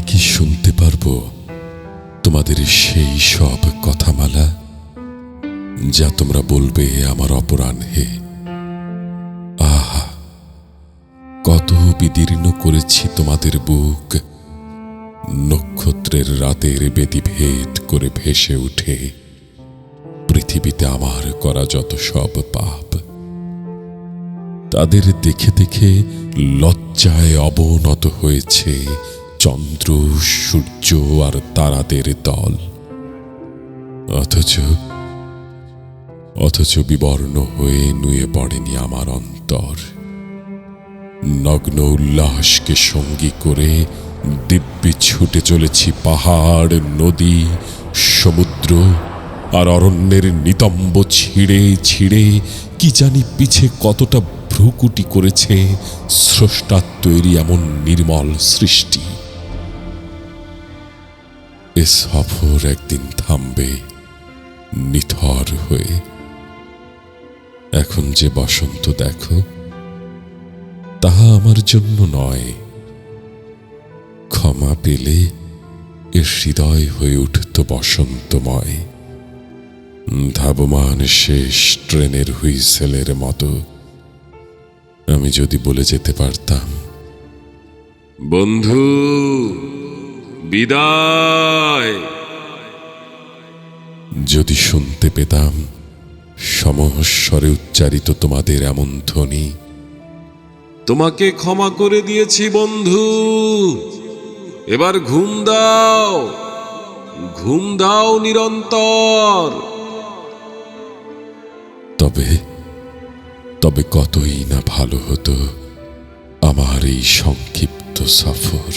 কি শুনতে পারবো তোমাদের সেই সব কথামালা যা তোমরা বলবে আমার অপরাহ্নে? আহা, কত বিদীর্ণ করেছি তোমাদের বুক, নক্ষত্রের রাতের ব্যতিভেদ করে ভেসে উঠে পৃথিবীতে আমার করা যত সব পাপ। তাদের দেখে দেখে লজ্জায় অবনত হয়েছে চন্দ্র, সূর্য আর তারাদের দল। অথচ বিবর্ণ হয়ে নুয়ে পড়েনি আমার অন্তর। নগ্ন উল্লাসকে সঙ্গী করে দিব্যি ছুটে চলেছি পাহাড়, নদী, সমুদ্র আর অরণ্যের নিতম্ব ছিঁড়ে ছিঁড়ে। কি জানি পিছে কতটা ভ্রুকুটি করেছে স্রষ্টার তৈরি এমন নির্মল সৃষ্টি। এ সফর একদিন থামবে নিথর হয়ে। এখন যে বসন্ত দেখো, তাহা আমার জন্য নয়। ক্ষমা পেলে এর হৃদয় হয়ে উঠত বসন্তময়, ধাবমান শেষ ট্রেনের হুইসেলের মতো। আমি যদি বলে যেতে পারতাম, বন্ধু বিদায়, যদি শুনতে পেতাম সমস্বরে উচ্চারিত তোমাদের এমন ধ্বনি, তোমাকে ক্ষমা করে দিয়েছি বন্ধু, এবার ঘুম দাও, ঘুম দাও নিরন্তর। তবে কতই না ভালো হতো আমার এই সংক্ষিপ্ত সফর।